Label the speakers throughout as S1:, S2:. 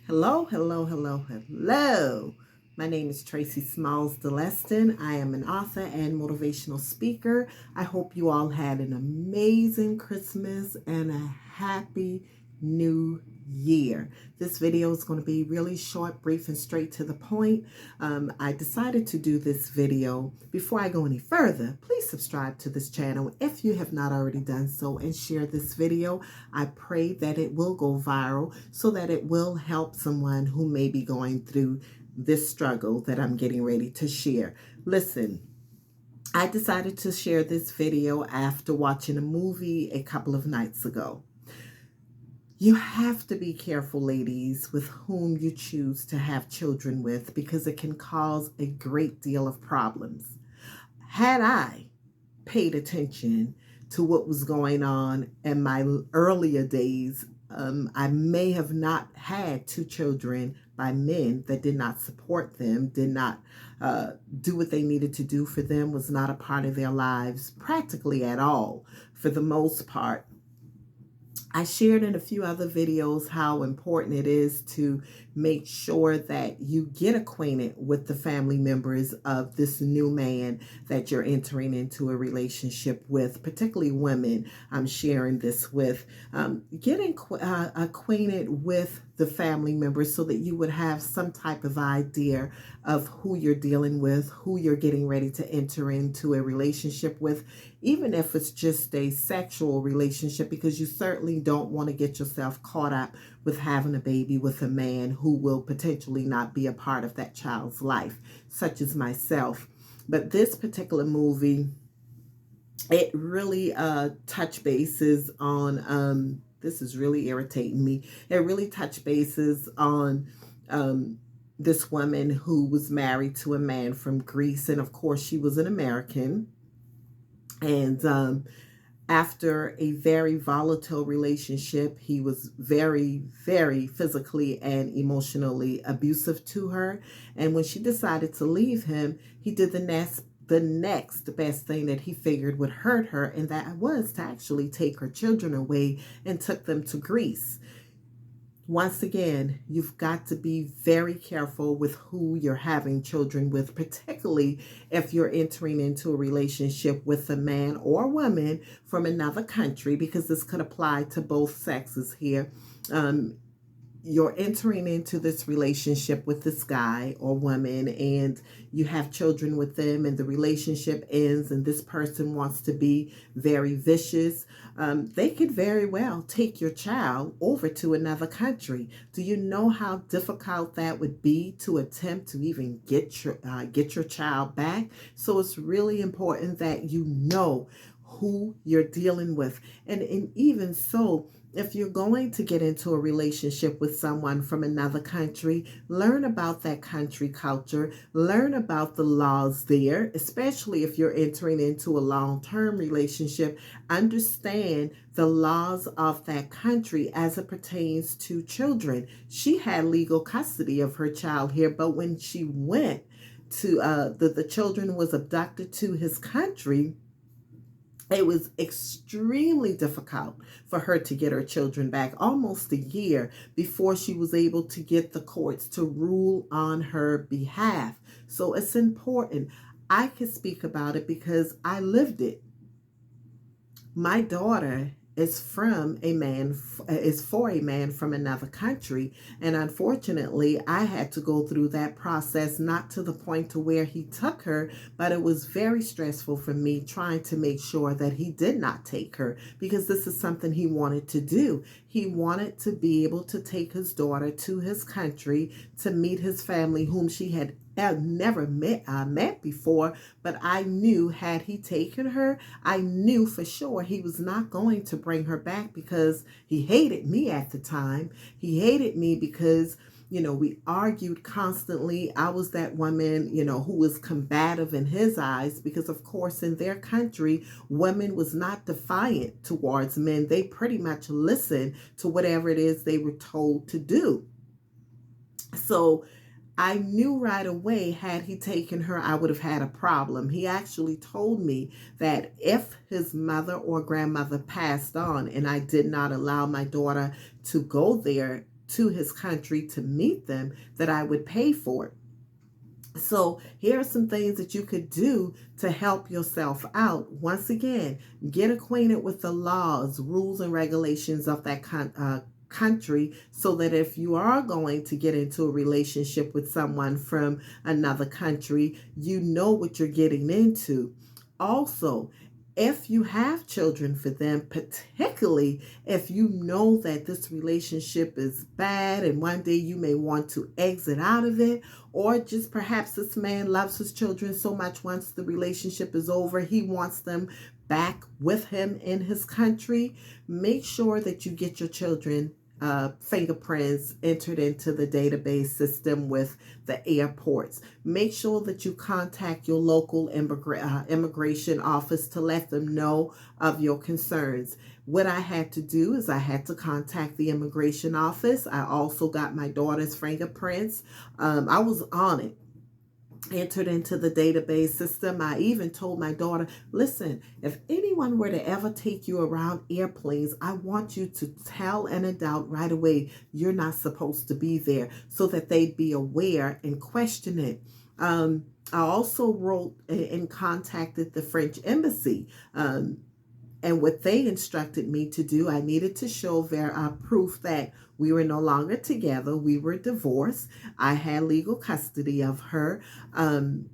S1: Hello, hello, hello, hello. My name is Tracy Smalls DeLeston. I am an author and motivational speaker. I hope you all had an amazing Christmas and a happy new year. This video is going to be really short, brief, and straight to the point. I decided to do this video. Before I go any further, please subscribe to this channel if you have not already done so, and share this video. I pray that it will go viral so that it will help someone who may be going through this struggle that I'm getting ready to share. Listen, I decided to share this video after watching a movie a couple of nights ago. You have to be careful, ladies, with whom you choose to have children with, because it can cause a great deal of problems. Had I paid attention to what was going on in my earlier days, I may have not had two children by men that did not support them, did not do what they needed to do for them, was not a part of their lives practically at all for the most part. I shared in a few other videos how important it is to make sure that you get acquainted with the family members of this new man that you're entering into a relationship with, particularly women. I'm sharing this with. Getting acquainted with the family members so that you would have some type of idea of who you're dealing with, who you're getting ready to enter into a relationship with, even if it's just a sexual relationship, because you certainly don't want to get yourself caught up with having a baby with a man who will potentially not be a part of that child's life, such as myself. But this particular movie, it really touched bases on, this is really irritating me. It really touched bases on this woman who was married to a man from Greece. And of course, she was an American. And after a very volatile relationship, he was very, very physically and emotionally abusive to her. And when she decided to leave him, he did the next best thing that he figured would hurt her, and that was to actually take her children away and took them to Greece. Once again, you've got to be very careful with who you're having children with, particularly if you're entering into a relationship with a man or woman from another country, because this could apply to both sexes here. You're entering into this relationship with this guy or woman, and you have children with them, and the relationship ends, and this person wants to be very vicious. They could very well take your child over to another country. Do you know how difficult that would be to attempt to even get your child back? So it's really important that you know who you're dealing with, and even so, if you're going to get into a relationship with someone from another country, learn about that country culture, learn about the laws there, especially if you're entering into a long-term relationship. Understand the laws of that country as it pertains to children. She had legal custody of her child here, but when she went to the children was abducted to his country, it was extremely difficult for her to get her children back, almost a year before she was able to get the courts to rule on her behalf. So it's important. I can speak about it because I lived it. My daughter is for a man from another country, and unfortunately I had to go through that process, not to the point to where he took her, but it was very stressful for me trying to make sure that he did not take her, because this is something he wanted to do. He wanted to be able to take his daughter to his country to meet his family, whom she had never met before. But I knew, had he taken her, I knew for sure he was not going to bring her back, because he hated me at the time. He hated me because, we argued constantly. I was that woman, who was combative in his eyes, because of course in their country, women was not defiant towards men. They pretty much listened to whatever it is they were told to do. So I knew right away, had he taken her, I would have had a problem. He actually told me that if his mother or grandmother passed on and I did not allow my daughter to go there to his country to meet them, that I would pay for it. So here are some things that you could do to help yourself out. Once again, get acquainted with the laws, rules, and regulations of that country, so that if you are going to get into a relationship with someone from another country, you know what you're getting into. Also, if you have children for them, particularly if you know that this relationship is bad and one day you may want to exit out of it, or just perhaps this man loves his children so much, once the relationship is over, he wants them back with him in his country, make sure that you get your children fingerprints entered into the database system with the airports. Make sure that you contact your local immigration office to let them know of your concerns. What I had to do is I had to contact the immigration office. I also got my daughter's fingerprints. I was on it, entered into the database system. I even told my daughter, listen, if anyone were to ever take you around airplanes, I want you to tell an adult right away you're not supposed to be there, so that they'd be aware and question it. I also wrote and contacted the French embassy. And what they instructed me to do, I needed to show their proof that we were no longer together. We were divorced. I had legal custody of her. And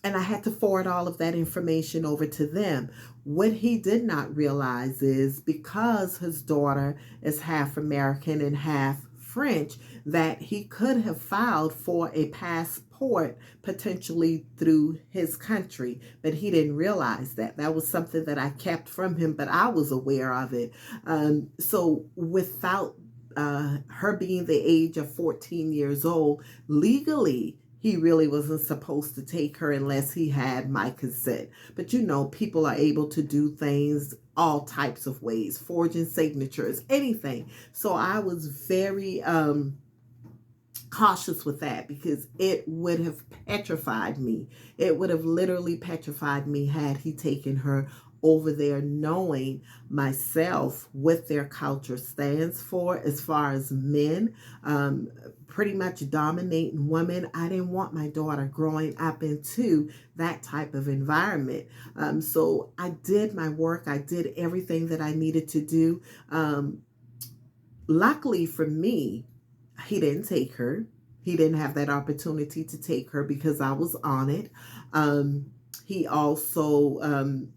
S1: I had to forward all of that information over to them. What he did not realize is, because his daughter is half American and half French, that he could have filed for a passport potentially through his country, but he didn't realize that. That was something that I kept from him, but I was aware of it. So without her being the age of 14 years old, legally, he really wasn't supposed to take her unless he had my consent. But you know, people are able to do things all types of ways, forging signatures, anything. So I was very cautious with that, because it would have petrified me. It would have literally petrified me had he taken her over there, knowing myself what their culture stands for as far as men, pretty much dominating women. I didn't want my daughter growing up into that type of environment. So I did my work. I did everything that I needed to do. Luckily for me, he didn't take her. He didn't have that opportunity to take her because I was on it. He also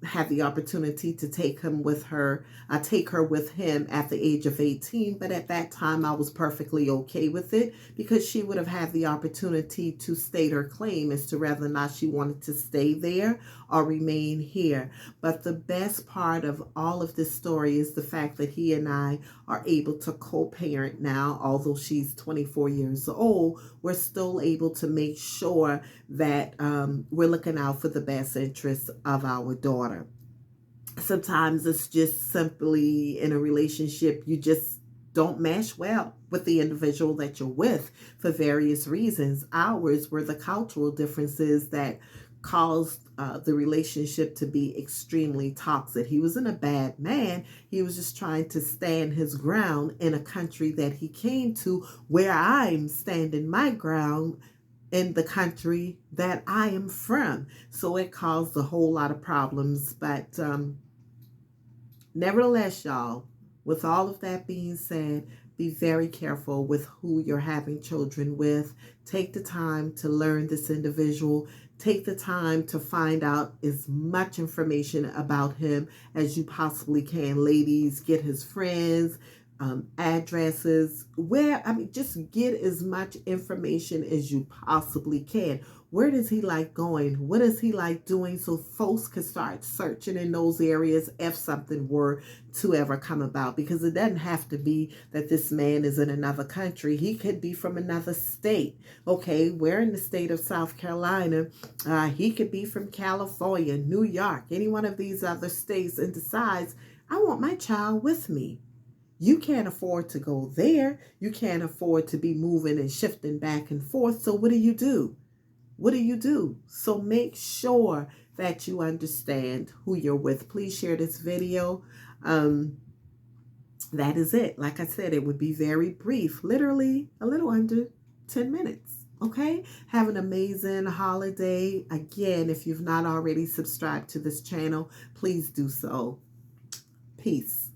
S1: had the opportunity to take her with him at the age of 18. But at that time, I was perfectly okay with it, because she would have had the opportunity to state her claim as to whether or not she wanted to stay there or remain here. But the best part of all of this story is the fact that he and I are able to co-parent now. Although she's 24 years old, we're still able to make sure that we're looking out for the best interests of our daughter. Sometimes it's just simply in a relationship, you just don't mesh well with the individual that you're with for various reasons. Ours were the cultural differences that caused the relationship to be extremely toxic. He wasn't a bad man. He was just trying to stand his ground in a country that he came to, where I'm standing my ground in the country that I am from. So it caused a whole lot of problems. But nevertheless, y'all, with all of that being said, be very careful with who you're having children with. Take the time to learn this individual. Take the time to find out as much information about him as you possibly can. Ladies, get his friends, addresses, just get as much information as you possibly can. Where does he like going? What does he like doing? So folks can start searching in those areas if something were to ever come about. Because it doesn't have to be that this man is in another country. He could be from another state. Okay, we're in the state of South Carolina. He could be from California, New York, any one of these other states, and decides, I want my child with me. You can't afford to go there. You can't afford to be moving and shifting back and forth. So what do you do? What do you do? So make sure that you understand who you're with. Please share this video. that is it. Like I said, it would be very brief, literally a little under 10 minutes. Okay? Have an amazing holiday. Again, if you've not already subscribed to this channel, please do so. Peace.